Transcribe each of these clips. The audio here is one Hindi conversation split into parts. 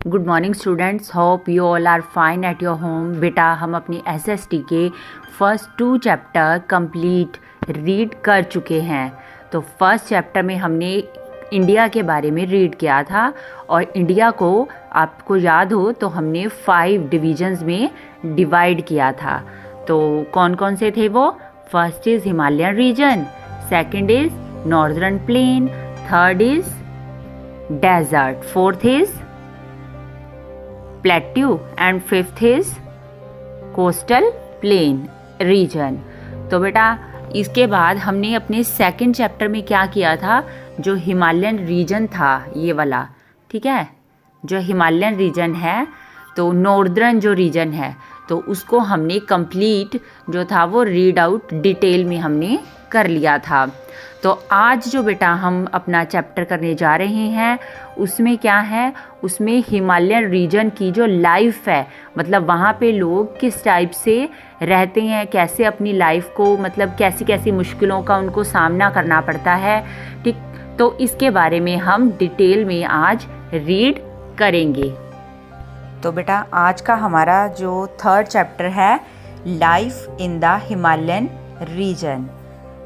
Good morning students, hope you all are fine at your home. बेटा हम अपनी एसएसटी के फर्स्ट 2 चैप्टर कंप्लीट रीड कर चुके हैं। तो फर्स्ट चैप्टर में हमने इंडिया के बारे में रीड किया था और इंडिया को आपको याद हो तो हमने 5 डिवीजन्स में डिवाइड किया था। तो कौन कौन से थे वो? First is Himalayan region, second is northern plain, third is desert, fourth is plateau and fifth is coastal plain region. तो बेटा इसके बाद हमने अपने सेकंड चैप्टर में क्या किया था, जो हिमालयन रीजन था ये वाला, ठीक है, जो हिमालयन रीजन है तो नॉर्दर्न जो रीजन है तो उसको हमने कंप्लीट जो था वो रीड आउट डिटेल में हमने कर लिया था। तो आज जो बेटा हम अपना चैप्टर करने जा रहे हैं उसमें क्या है, उसमें हिमालयन रीजन की जो लाइफ है, मतलब वहाँ पे लोग किस टाइप से रहते हैं, कैसे अपनी लाइफ को मतलब कैसी कैसी मुश्किलों का उनको सामना करना पड़ता है, ठीक। तो इसके बारे में हम डिटेल में आज रीड करेंगे। तो बेटा आज का हमारा जो थर्ड चैप्टर है life in the Himalayan region.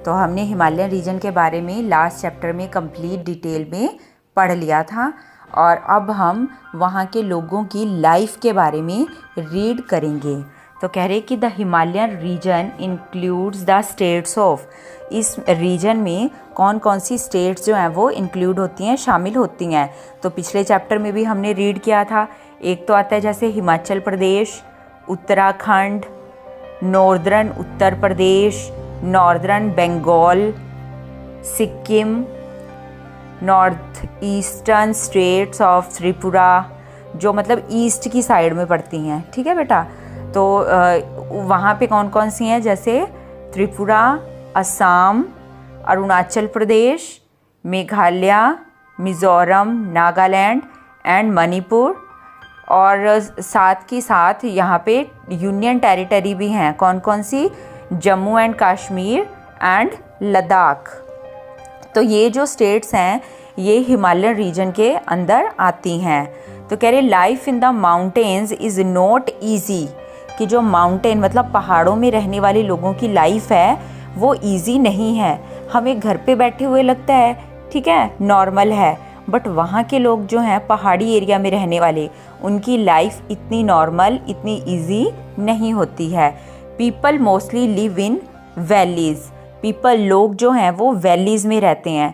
तो हमने हिमालयन रीजन के बारे में लास्ट चैप्टर में कंप्लीट डिटेल में पढ़ लिया था और अब हम वहाँ के लोगों की लाइफ के बारे में रीड करेंगे। तो कह रहे कि the Himalayan region includes the states of, इस रीजन में कौन कौन सी स्टेट्स जो हैं वो इंक्लूड होती हैं, शामिल होती हैं। तो पिछले चैप्टर में भी हमने रीड किया था। एक तो आता है जैसे Himachal Pradesh, Uttarakhand, northern Uttar Pradesh, northern Bengal, Sikkim, north eastern states of Tripura, जो मतलब ईस्ट की साइड में पड़ती हैं, ठीक है बेटा। तो वहाँ पे कौन कौन सी हैं, जैसे त्रिपुरा, असम, अरुणाचल प्रदेश, मेघालय, मिज़ोरम, नागालैंड एंड मणिपुर। और साथ के साथ यहाँ पे यूनियन टेरिटरी भी हैं, कौन कौन सी? Jammu and Kashmir and Ladakh. तो ये जो स्टेट्स हैं ये हिमालयन रीजन के अंदर आती हैं। तो कह रहे life in the mountains is not easy, कि जो माउंटेन मतलब पहाड़ों में रहने वाले लोगों की लाइफ है वो ईजी नहीं है। हमें घर पे बैठे हुए लगता है, ठीक है, नॉर्मल है, बट वहाँ के लोग जो हैं पहाड़ी एरिया में रहने वाले, उनकी लाइफ इतनी नॉर्मल, इतनी ईजी नहीं होती है। People mostly live in valleys, people लोग जो हैं वो वैलीज़ में रहते हैं।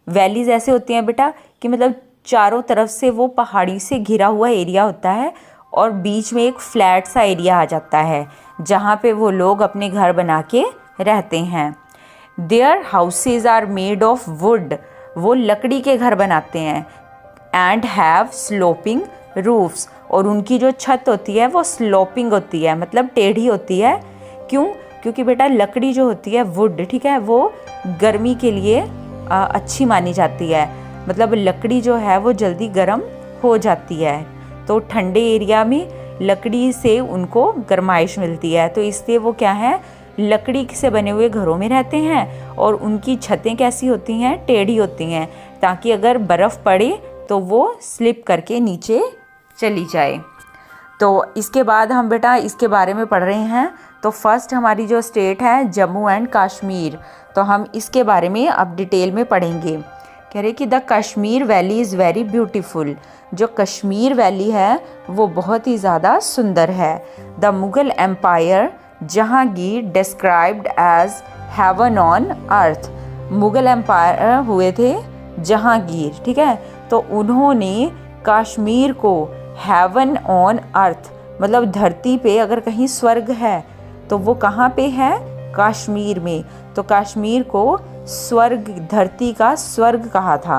वैलीज़ ऐसे होती हैं बेटा कि मतलब चारों तरफ से वो पहाड़ी से घिरा हुआ एरिया होता है और बीच में एक फ्लैट सा एरिया आ जाता है जहाँ पे वो लोग अपने घर बना के रहते हैं। There houses are made of wood, वो लकड़ी के घर बनाते हैं। एंड हैव स्लोपिंग रूफ्स, और उनकी जो छत होती है वो स्लोपिंग होती है, मतलब टेढ़ी होती है। क्यों? क्योंकि बेटा लकड़ी जो होती है वुड, ठीक है, वो गर्मी के लिए अच्छी मानी जाती है, मतलब लकड़ी जो है वो जल्दी गर्म हो जाती है। तो ठंडे एरिया में लकड़ी से उनको गर्माइश मिलती है, तो इसलिए वो क्या है, लकड़ी से बने हुए घरों में रहते हैं। और उनकी छतें कैसी होती हैं? टेढ़ी होती हैं, ताकि अगर बर्फ़ पड़े तो वो स्लिप करके नीचे चली जाए। तो इसके बाद हम बेटा इसके बारे में पढ़ रहे हैं। तो फर्स्ट हमारी जो स्टेट है जम्मू एंड कश्मीर, तो हम इसके बारे में अब डिटेल में पढ़ेंगे। कह रहे कि the Kashmir valley is very beautiful, जो कश्मीर वैली है वो बहुत ही ज़्यादा सुंदर है। The Mughal empire Jahangir described as heaven on earth, Mughal empire हुए थे जहांगीर, ठीक है, तो उन्होंने कश्मीर को हेवन ऑन अर्थ, मतलब धरती पे अगर कहीं स्वर्ग है तो वो कहाँ पे है? कश्मीर में। तो कश्मीर को स्वर्ग, धरती का स्वर्ग कहा था।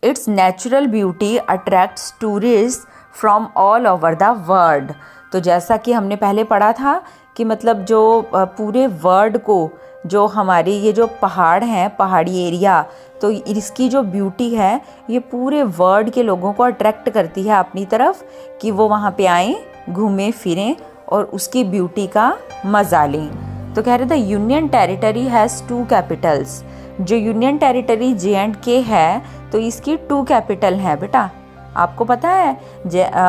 It's natural beauty attracts tourist from all over the world. तो जैसा कि हमने पहले पढ़ा था कि मतलब जो पूरे वर्ल्ड को, जो हमारे ये जो पहाड़ हैं, पहाड़ी एरिया, तो इसकी जो ब्यूटी है ये पूरे वर्ल्ड के लोगों को अट्रैक्ट करती है अपनी तरफ, कि वो वहाँ पे आएँ, घूमें फिरें और उसकी ब्यूटी का मज़ा लें। तो कह रहे थे यूनियन टेरिटरी हैज़ 2 कैपिटल्स, जो यूनियन टेरिटरी J&K है तो इसकी 2 कैपिटल हैं बेटा। आपको पता है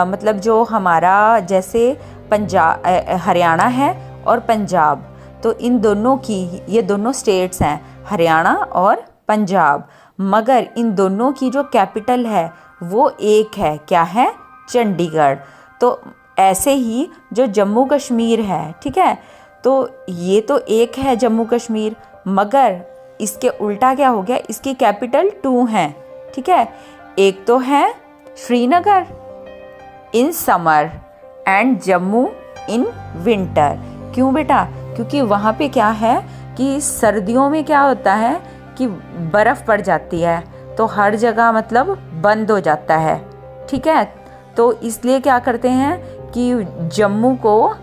मतलब जो हमारा जैसे पंजाब हरियाणा है और पंजाब, तो इन दोनों की, ये दोनों स्टेट्स हैं हरियाणा और पंजाब, मगर इन दोनों की जो कैपिटल है वो एक है, क्या है? चंडीगढ़। तो ऐसे ही जो जम्मू कश्मीर है, ठीक है, तो ये तो एक है जम्मू कश्मीर, मगर इसके उल्टा क्या हो गया, इसकी कैपिटल 2 हैं, ठीक है। एक तो है Srinagar in summer and Jammu in winter. क्यों बेटा? क्योंकि वहाँ पे क्या है कि सर्दियों में क्या होता है कि बर्फ़ पड़ जाती है, तो हर जगह मतलब बंद हो जाता है, ठीक है। तो इसलिए क्या करते हैं कि जम्मू को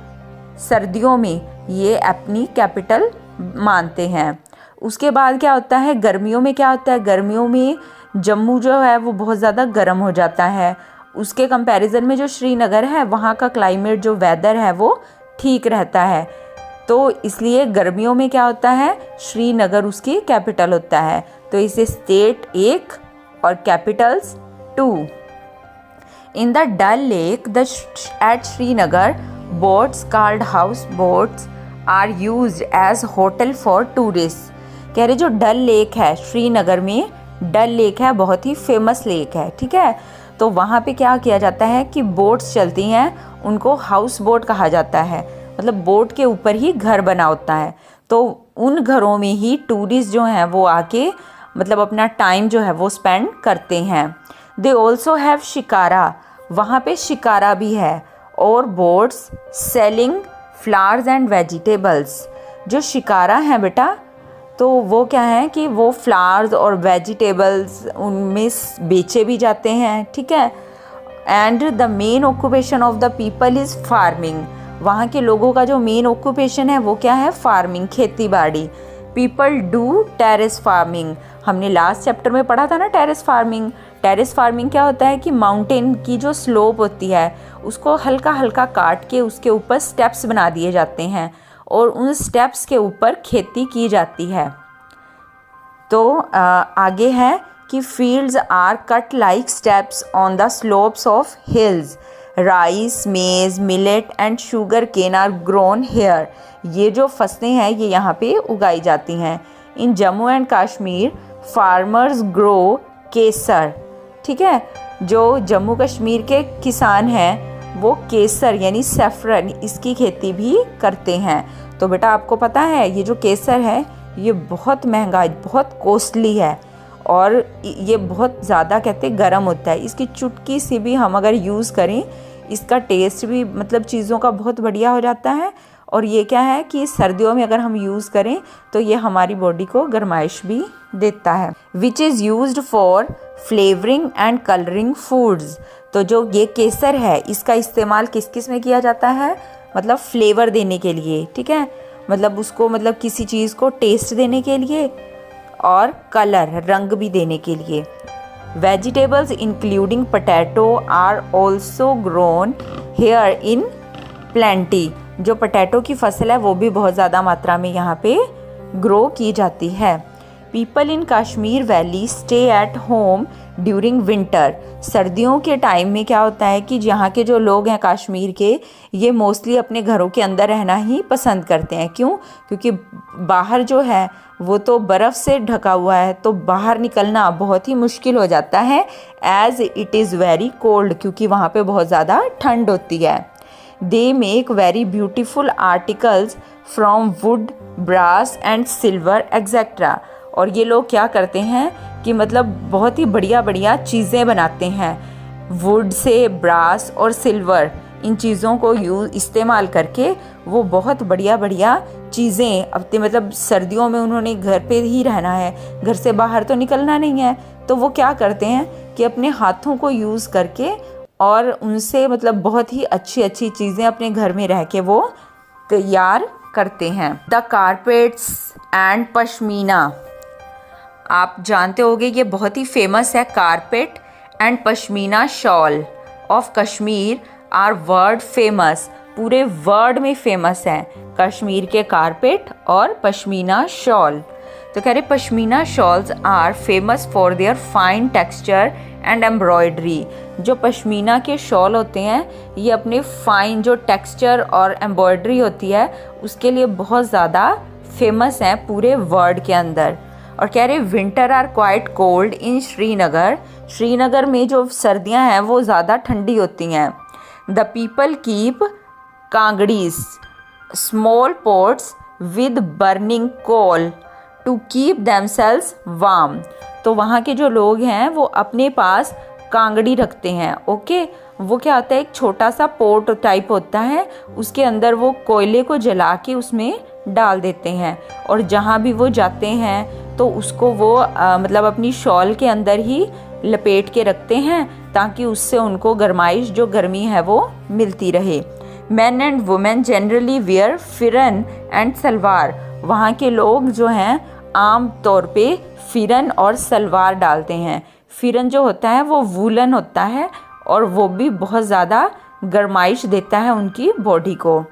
सर्दियों में ये अपनी कैपिटल मानते हैं। उसके बाद क्या होता है, गर्मियों में क्या होता है, गर्मियों में जम्मू जो है वो बहुत ज़्यादा गर्म हो जाता है। उसके कंपैरिजन में जो श्रीनगर है वहाँ का क्लाइमेट, जो वेदर है वो ठीक रहता है। तो इसलिए गर्मियों में क्या होता है, श्रीनगर उसकी कैपिटल होता है। तो इसे स्टेट 1 और capitals 2। In the Dal lake at Srinagar, boats called house boats are used as hotel for tourist. कह रहे जो डल लेक है श्रीनगर में, डल लेक है, बहुत ही फेमस लेक है, ठीक है। तो वहाँ पे क्या किया जाता है कि बोट्स चलती हैं, उनको हाउस बोट कहा जाता है, मतलब बोट के ऊपर ही घर बना होता है। तो उन घरों में ही टूरिस्ट जो हैं वो आके मतलब अपना टाइम जो है वो स्पेंड करते हैं। दे ऑल्सो हैव शिकारा, वहाँ पे शिकारा भी है, और boats selling flowers and vegetables. जो शिकारा है बेटा, तो वो क्या है कि वो फ्लावर्स और वेजिटेबल्स उनमें बेचे भी जाते हैं, ठीक है। And the main occupation of the people is farming. वहाँ के लोगों का जो मेन ऑक्यूपेशन है वो क्या है? फार्मिंग, खेती बाड़ी। People do terrace farming. हमने लास्ट चैप्टर में पढ़ा था ना टेरेस फार्मिंग। टेरेस फार्मिंग क्या होता है कि माउंटेन की जो स्लोप होती है उसको हल्का हल्का काट के उसके ऊपर स्टेप्स बना दिए जाते हैं और उन स्टेप्स के ऊपर खेती की जाती है। तो आगे है कि fields are cut like steps on the slopes of hills. Rice, maize, millet and sugar cane are grown here. ये जो फसलें हैं ये यहाँ पे उगाई जाती हैं। In Jammu and Kashmir farmers grow kesar, ठीक है। जो जम्मू कश्मीर के किसान हैं वो केसर यानी सैफरन, इसकी खेती भी करते हैं। तो बेटा आपको पता है ये जो केसर है ये बहुत महंगा, बहुत कॉस्टली है और ये बहुत ज़्यादा कहते गर्म होता है। इसकी चुटकी से भी हम अगर यूज़ करें इसका टेस्ट भी मतलब चीज़ों का बहुत बढ़िया हो जाता है। और ये क्या है कि सर्दियों में अगर हम यूज़ करें तो ये हमारी बॉडी को गर्माइश भी देता है। Which is used for flavouring and colouring foods. तो जो ये केसर है इसका इस्तेमाल किस किस में किया जाता है? मतलब फ्लेवर देने के लिए, ठीक है, मतलब उसको मतलब किसी चीज़ को टेस्ट देने के लिए और कलर, रंग भी देने के लिए। Vegetables including potato are also grown here in plenty. जो पोटैटो की फसल है वो भी बहुत ज़्यादा मात्रा में यहाँ पे ग्रो की जाती है। People in Kashmir valley stay at home during winter. सर्दियों के टाइम में क्या होता है कि यहाँ के जो लोग हैं कश्मीर के, ये मोस्टली अपने घरों के अंदर रहना ही पसंद करते हैं। क्यों? क्योंकि बाहर जो है वो तो बर्फ़ से ढका हुआ है, तो बाहर निकलना बहुत ही मुश्किल हो जाता है as it is very cold, क्योंकि वहाँ पे बहुत ज़्यादा ठंड होती है। They make very beautiful articles from wood, brass and silver etcetera. और ये लोग क्या करते हैं कि मतलब बहुत ही बढ़िया बढ़िया चीज़ें बनाते हैं वुड से, ब्रास और सिल्वर, इन चीज़ों को इस्तेमाल करके वो बहुत बढ़िया बढ़िया चीज़ें अपने मतलब सर्दियों में उन्होंने घर पे ही रहना है, घर से बाहर तो निकलना नहीं है, तो वो क्या करते हैं कि अपने हाथों को यूज़ करके और उनसे मतलब बहुत ही अच्छी अच्छी चीज़ें अपने घर में रह के वो तैयार करते हैं। The carpets and pashmina. आप जानते होंगे ये बहुत ही फेमस है। Carpet and pashmina shawl of Kashmir are world famous. पूरे वर्ल्ड में फेमस हैं कश्मीर के कारपेट और पश्मीना शॉल। तो तो कह रहे pashmina shawls are famous for their fine texture and embroidery. जो पश्मीना के शॉल होते हैं ये अपने फाइन जो टेक्सचर और एम्ब्रॉयडरी होती है उसके लिए बहुत ज़्यादा फेमस हैं पूरे वर्ल्ड के अंदर। और कह रहे winter are quite cold in Srinagar. Srinagar में जो सर्दियां हैं वो ज़्यादा ठंडी होती हैं। The people keep kangris small pots with burning coal to keep themselves warm. तो वहाँ के जो लोग हैं वो अपने पास कांगड़ी रखते हैं। ओके, वो क्या होता है, एक छोटा सा पोट टाइप होता है, उसके अंदर वो कोयले को जला के उसमें डाल देते हैं और जहाँ भी वो जाते हैं तो उसको वो मतलब अपनी शॉल के अंदर ही लपेट के रखते हैं ताकि उससे उनको गर्माइश जो गर्मी है वो मिलती रहे। Man and women generally wear फिरन एंड सलवार। वहाँ के लोग जो हैं आम तौर पे फिरन और सलवार डालते हैं। फिरन जो होता है वो वूलन होता है और वो भी बहुत ज़्यादा गर्माइश देता है उनकी बॉडी को।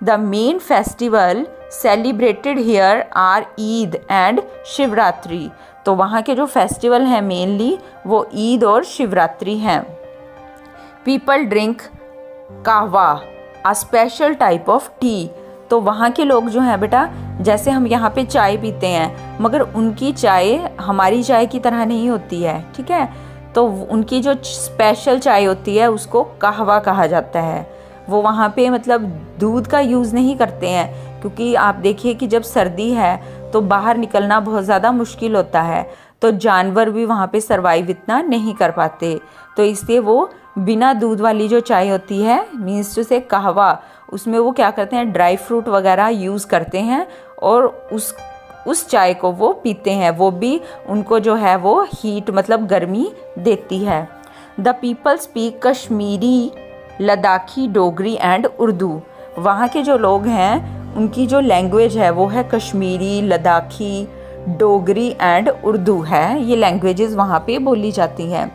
The main festival celebrated here are Eid and Shivratri. तो वहाँ के जो फेस्टिवल हैं मेनली वो ईद और शिवरात्रि हैं। पीपल ड्रिंक कहवा a special type of T. तो वहाँ के लोग जो हैं बेटा, जैसे हम यहाँ पे चाय पीते हैं मगर उनकी चाय हमारी चाय की तरह नहीं होती है, ठीक है। तो उनकी जो स्पेशल चाय होती है उसको कहवा कहा जाता है। वो वहाँ पे मतलब दूध का यूज़ नहीं करते हैं क्योंकि आप देखिए कि जब सर्दी है तो बाहर निकलना बहुत ज़्यादा मुश्किल होता है, तो जानवर भी वहाँ पे सरवाइव इतना नहीं कर पाते, तो इसलिए वो बिना दूध वाली जो चाय होती है मीन्स से कहवा, उसमें वो क्या करते हैं ड्राई फ्रूट वगैरह यूज़ करते हैं और उस चाय को वो पीते हैं। वो भी उनको जो है वो हीट मतलब गर्मी देती है। The people speak Kashmiri Ladakhi Dogri and Urdu. वहाँ के जो लोग हैं उनकी जो लैंग्वेज है वो है कश्मीरी, लद्दाखी, डोगरी एंड उर्दू है। ये लैंग्वेजेस वहाँ पे बोली जाती हैं।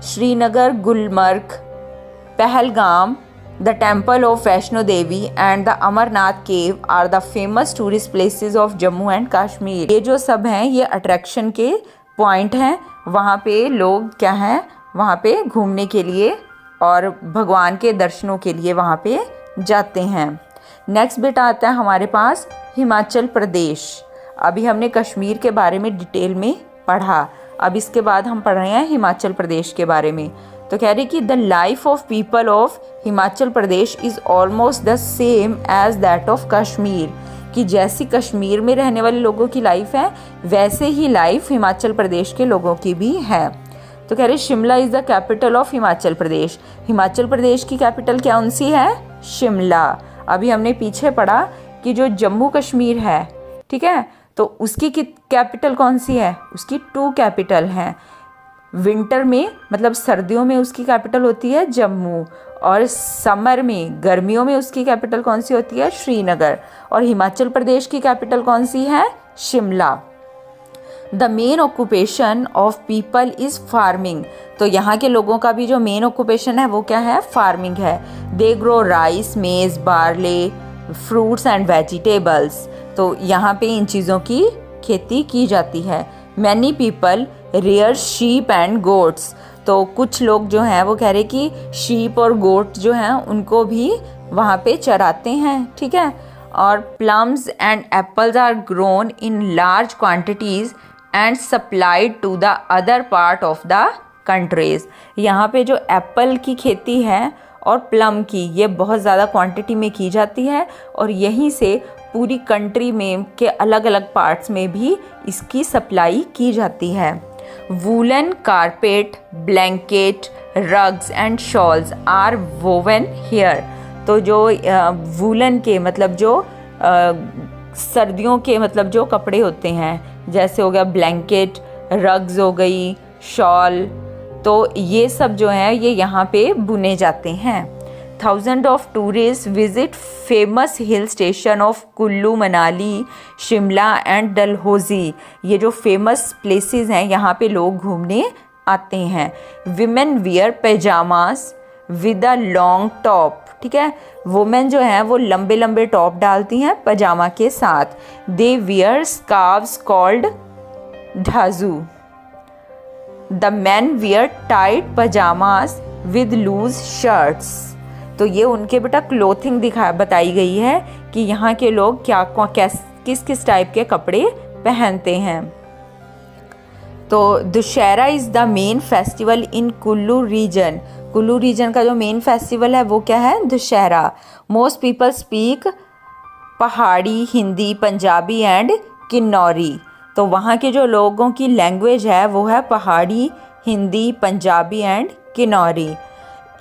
Srinagar, Gulmarg, Pahalgam, the temple of Vaishno Devi and the Amarnath cave are the famous tourist places of Jammu and Kashmir. ये जो सब हैं ये अट्रैक्शन के पॉइंट हैं। वहाँ पे लोग क्या हैं वहाँ पे घूमने के लिए और भगवान के दर्शनों के लिए वहाँ पे जाते हैं। नेक्स्ट बेटा आता है हमारे पास हिमाचल प्रदेश। अभी हमने कश्मीर के बारे में डिटेल में पढ़ा, अब इसके बाद हम पढ़ रहे हैं हिमाचल प्रदेश के बारे में। तो कह रहे कि the life of people of Himachal Pradesh is almost the same as that of Kashmir. कि जैसी कश्मीर में रहने वाले लोगों की लाइफ है वैसे ही लाइफ हिमाचल प्रदेश के लोगों की भी है। तो कह रहे Shimla is the capital of Himachal Pradesh. Himachal Pradesh की कैपिटल कौन सी है? शिमला। अभी हमने पीछे पढ़ा कि जो जम्मू कश्मीर है, ठीक है, तो उसकी कैपिटल कौन सी है? उसकी 2 कैपिटल हैं। विंटर में मतलब सर्दियों में उसकी कैपिटल होती है जम्मू, और समर में गर्मियों में उसकी कैपिटल कौन सी होती है? श्रीनगर। और हिमाचल प्रदेश की कैपिटल कौन सी है? Shimla. The main occupation of people is farming. तो यहाँ के लोगों का भी जो मेन ऑक्यूपेशन है वो क्या है? फार्मिंग है। दे ग्रो राइस, मेज, बार्ले, फ्रूट्स एंड वेजिटेबल्स। तो यहाँ पे इन चीज़ों की खेती की जाती है। Many people rear sheep and goats. तो कुछ लोग जो हैं वो कह रहे कि शीप और गोट जो हैं उनको भी वहाँ पे चराते हैं, ठीक है। और plums and apples are grown in large quantities and supplied to the other part of the countries. यहाँ पे जो एप्पल की खेती है और प्लम की ये बहुत ज़्यादा क्वांटिटी में की जाती है और यहीं से पूरी कंट्री में के अलग अलग पार्ट्स में भी इसकी सप्लाई की जाती है। Woollen carpet, blanket, rugs and shawls are woven here. तो जो वूलन के मतलब जो सर्दियों के मतलब जो कपड़े होते हैं, जैसे हो गया ब्लैंकेट, रग्स हो गई, शॉल, तो ये सब जो है ये यहाँ पे बुने जाते हैं। Thousand of tourist visit famous hill station of Kullu Manali, Shimla and Dalhousie. ये जो फेमस प्लेसेस हैं यहाँ पे लोग घूमने आते हैं। Women wear pyjamas with a long top, ठीक है। वुमेन जो हैं वो लंबे लंबे टॉप डालती हैं पजामा के साथ। They wear scarves called dhaju. The man wear tight pyjamas with loose shirts. तो ये उनके बेटा क्लोथिंग बताई गई है कि यहाँ के लोग किस किस टाइप के कपड़े पहनते हैं। तो Dussehra is the main festival in Kullu region. Kullu region का जो मेन फेस्टिवल है वो क्या है? दुशहरा। मोस्ट पीपल स्पीक पहाड़ी, हिंदी, पंजाबी एंड किन्नौरी। तो वहाँ के जो लोगों की लैंग्वेज है वो है पहाड़ी, हिंदी, पंजाबी एंड किन्नौरी।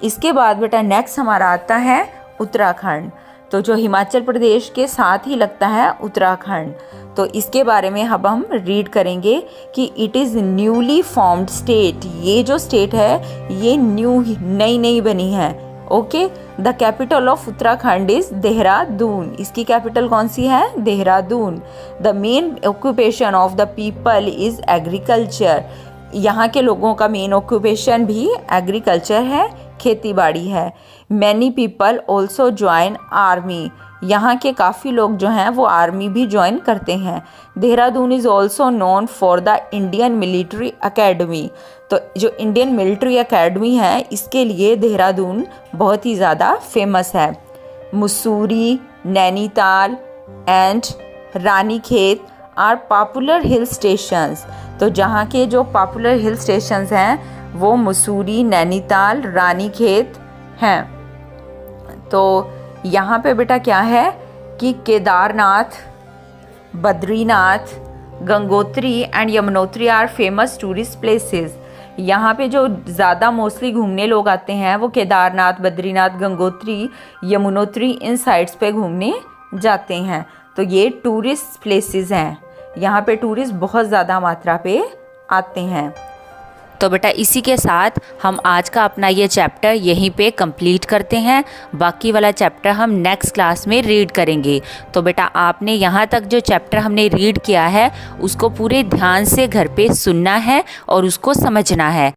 इसके बाद बेटा नेक्स्ट हमारा आता है उत्तराखंड। तो जो हिमाचल प्रदेश के साथ ही लगता है उत्तराखंड। तो इसके बारे में अब हम रीड करेंगे कि it is newly formed state. ये जो स्टेट है ये नई बनी है। Okay, the capital of Uttarakhand is Dehradun. इसकी कैपिटल कौन सी है? Dehradun. The main occupation of the people is agriculture. यहाँ के लोगों का मेन ऑक्यूपेशन भी एग्रीकल्चर है, खेती बाड़ी है। Many people also join army. यहाँ के काफ़ी लोग जो हैं वो आर्मी भी ज्वाइन करते हैं। Dehradun is also known for the Indian military academy. तो जो इंडियन मिलिट्री अकेडमी है इसके लिए देहरादून बहुत ही ज़्यादा फेमस है। Mussoorie, Nainital and Ranikhet are popular hill stations. तो जहाँ के जो पॉपुलर हिल स्टेशंस हैं वो मसूरी, नैनीताल, रानीखेत हैं। तो यहाँ पे बेटा क्या है कि Kedarnath, Badrinath, Gangotri and Yamunotri are famous tourist places. यहाँ पे जो ज़्यादा मोस्टली घूमने लोग आते हैं वो केदारनाथ, बद्रीनाथ, गंगोत्री, यमुनोत्री इन साइट्स पे घूमने जाते हैं। तो ये टूरिस्ट प्लेसेस हैं, यहाँ पे टूरिस्ट बहुत ज़्यादा मात्रा पे आते हैं। तो बेटा इसी के साथ हम आज का अपना ये चैप्टर यहीं पे कंप्लीट करते हैं। बाकी वाला चैप्टर हम नेक्स्ट क्लास में रीड करेंगे। तो बेटा आपने यहाँ तक जो चैप्टर हमने रीड किया है उसको पूरे ध्यान से घर पे सुनना है और उसको समझना है।